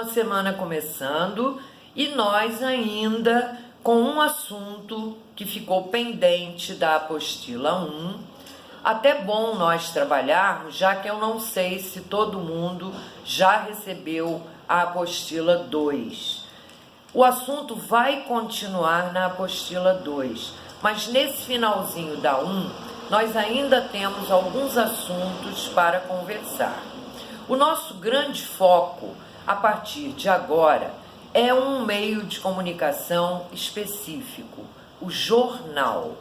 uma semana começando e nós ainda com um assunto que ficou pendente da apostila 1. Até bom nós trabalharmos, já que eu não sei se todo mundo já recebeu a apostila 2. O assunto vai continuar na apostila 2, mas nesse finalzinho da 1, nós ainda temos alguns assuntos para conversar. O nosso grande foco, a partir de agora, é um meio de comunicação específico, o jornal.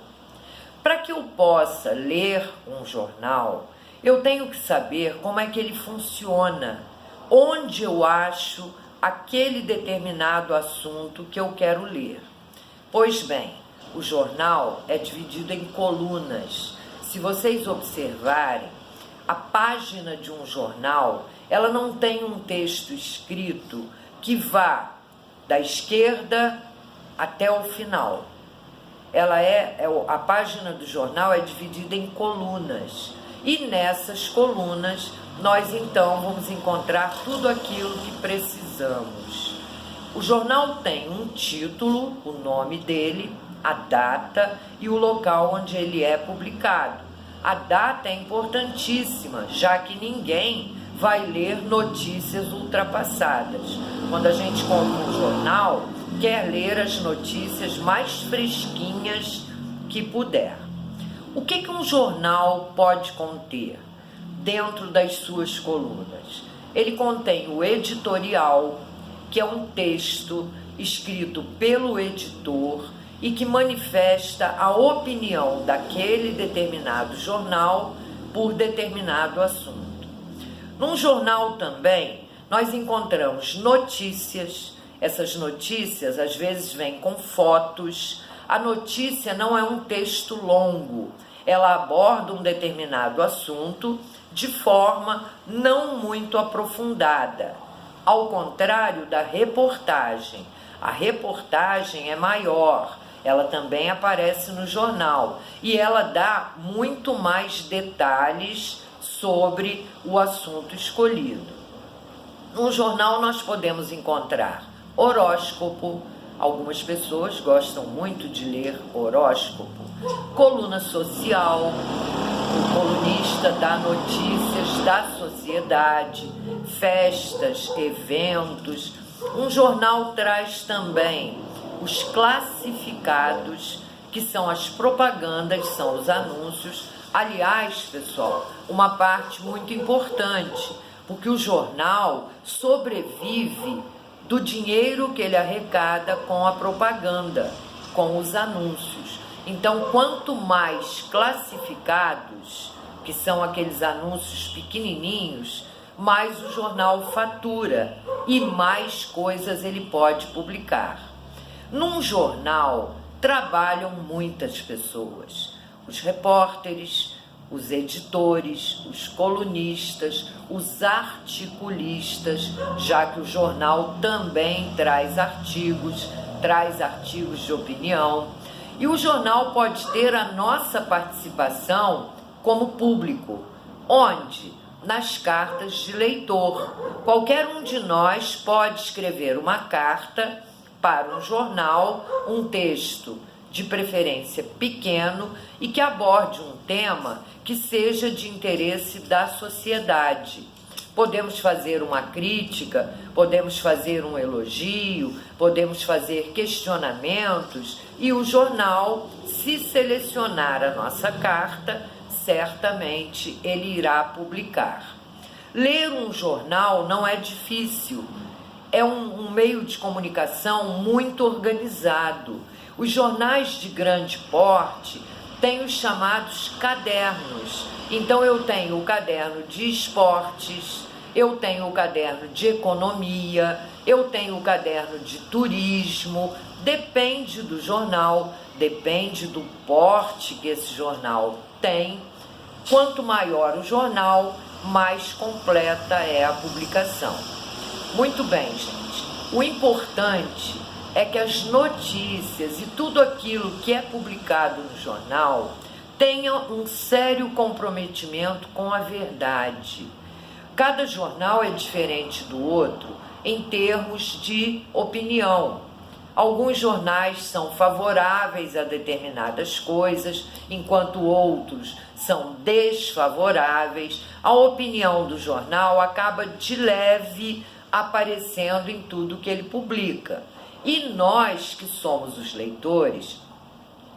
Para que eu possa ler um jornal, eu tenho que saber como é que ele funciona, onde eu acho aquele determinado assunto que eu quero ler. Pois bem, o jornal é dividido em colunas. Se vocês observarem, a página de um jornal, ela não tem um texto escrito que vá da esquerda até o final. A página do jornal é dividida em colunas. E nessas colunas, nós então vamos encontrar tudo aquilo que precisamos. O jornal tem um título, o nome dele, a data e o local onde ele é publicado. A data é importantíssima, já que ninguém vai ler notícias ultrapassadas. Quando a gente compra um jornal, quer ler as notícias mais fresquinhas que puder. O que um jornal pode conter dentro das suas colunas? Ele contém o editorial, que é um texto escrito pelo editor e que manifesta a opinião daquele determinado jornal por determinado assunto. Num jornal também, nós encontramos notícias. Essas notícias, às vezes, vêm com fotos. A notícia não é um texto longo. Ela aborda um determinado assunto de forma não muito aprofundada. Ao contrário da reportagem. A reportagem é maior. Ela também aparece no jornal. E ela dá muito mais detalhes sobre o assunto escolhido. No jornal nós podemos encontrar horóscopo, algumas pessoas gostam muito de ler horóscopo, coluna social, o colunista dá notícias da sociedade, festas, eventos. Um jornal traz também os classificados, que são as propagandas, são os anúncios. Aliás, pessoal, uma parte muito importante, porque o jornal sobrevive do dinheiro que ele arrecada com a propaganda, com os anúncios. Então, quanto mais classificados, que são aqueles anúncios pequenininhos, mais o jornal fatura e mais coisas ele pode publicar. Num jornal trabalham muitas pessoas. Os repórteres, os editores, os colunistas, os articulistas, já que o jornal também traz artigos de opinião. E o jornal pode ter a nossa participação como público, onde? Nas cartas de leitor. Qualquer um de nós pode escrever uma carta para um jornal, um texto de preferência pequeno e que aborde um tema que seja de interesse da sociedade. Podemos fazer uma crítica, podemos fazer um elogio, podemos fazer questionamentos e o jornal, se selecionar a nossa carta, certamente ele irá publicar. Ler um jornal não é difícil, é um meio de comunicação muito organizado. Os jornais de grande porte têm os chamados cadernos. Então eu tenho o caderno de esportes, eu tenho o caderno de economia, eu tenho o caderno de turismo. Depende do jornal, depende do porte que esse jornal tem. Quanto maior o jornal, mais completa é a publicação. Muito bem, gente. O importante é que as notícias e tudo aquilo que é publicado no jornal tenha um sério comprometimento com a verdade. Cada jornal é diferente do outro em termos de opinião. Alguns jornais são favoráveis a determinadas coisas, enquanto outros são desfavoráveis. A opinião do jornal acaba de leve aparecendo em tudo que ele publica. E nós, que somos os leitores,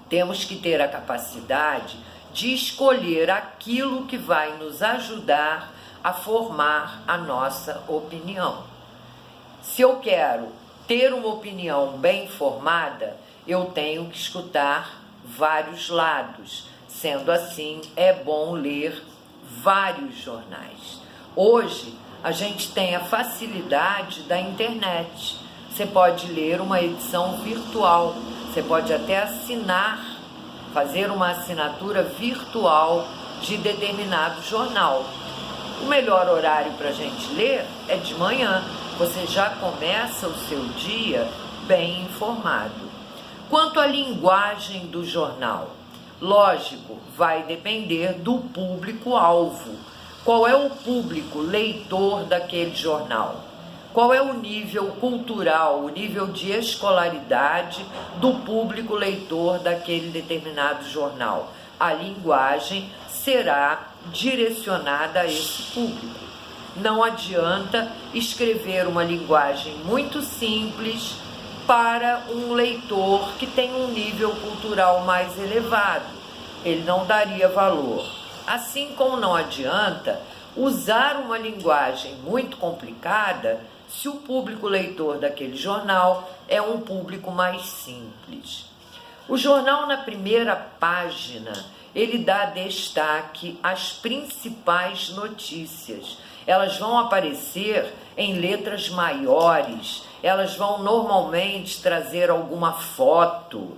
temos que ter a capacidade de escolher aquilo que vai nos ajudar a formar a nossa opinião. Se eu quero ter uma opinião bem formada, eu tenho que escutar vários lados. Sendo assim, é bom ler vários jornais. Hoje, a gente tem a facilidade da internet. Você pode ler uma edição virtual, você pode até assinar, fazer uma assinatura virtual de determinado jornal. O melhor horário para a gente ler é de manhã. Você já começa o seu dia bem informado. Quanto à linguagem do jornal, lógico, vai depender do público-alvo. Qual é o público leitor daquele jornal? Qual é o nível cultural, o nível de escolaridade do público leitor daquele determinado jornal? A linguagem será direcionada a esse público. Não adianta escrever uma linguagem muito simples para um leitor que tem um nível cultural mais elevado. Ele não daria valor. Assim como não adianta usar uma linguagem muito complicada se o público leitor daquele jornal é um público mais simples. O jornal, na primeira página, ele dá destaque às principais notícias. Elas vão aparecer em letras maiores, elas vão normalmente trazer alguma foto.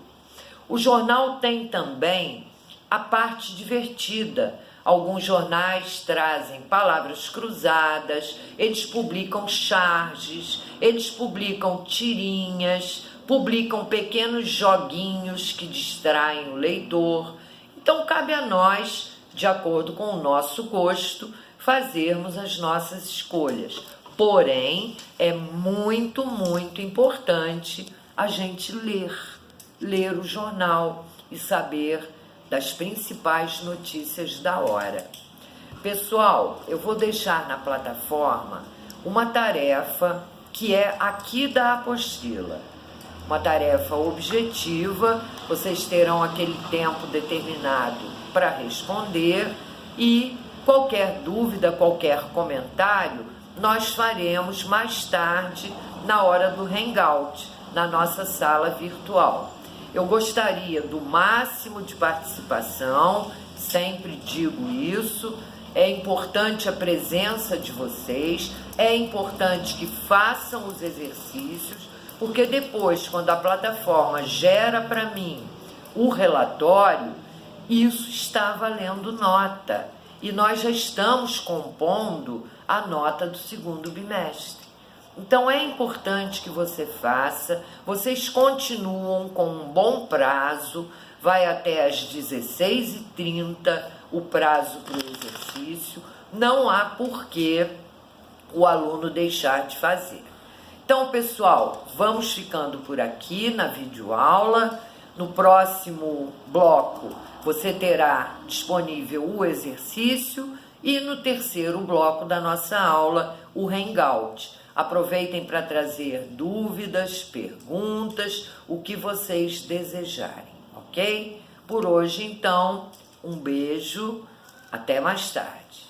O jornal tem também a parte divertida. Alguns jornais trazem palavras cruzadas, eles publicam charges, eles publicam tirinhas, publicam pequenos joguinhos que distraem o leitor. Então, cabe a nós, de acordo com o nosso gosto, fazermos as nossas escolhas. Porém, é muito, muito importante a gente ler o jornal e saber das principais notícias da hora. Pessoal, eu vou deixar na plataforma uma tarefa que é aqui da apostila. Uma tarefa objetiva, vocês terão aquele tempo determinado para responder e qualquer dúvida, qualquer comentário, nós faremos mais tarde na hora do Hangout, na nossa sala virtual. Eu gostaria do máximo de participação, sempre digo isso, é importante a presença de vocês, é importante que façam os exercícios, porque depois, quando a plataforma gera para mim o relatório, isso está valendo nota. E nós já estamos compondo a nota do segundo bimestre. Então é importante que você faça, vocês continuam com um bom prazo, vai até às 16h30 o prazo para o exercício, não há porquê o aluno deixar de fazer. Então, pessoal, vamos ficando por aqui na videoaula. No próximo bloco, você terá disponível o exercício e no terceiro bloco da nossa aula, o Hangout. Aproveitem para trazer dúvidas, perguntas, o que vocês desejarem, ok? Por hoje, então, um beijo, até mais tarde.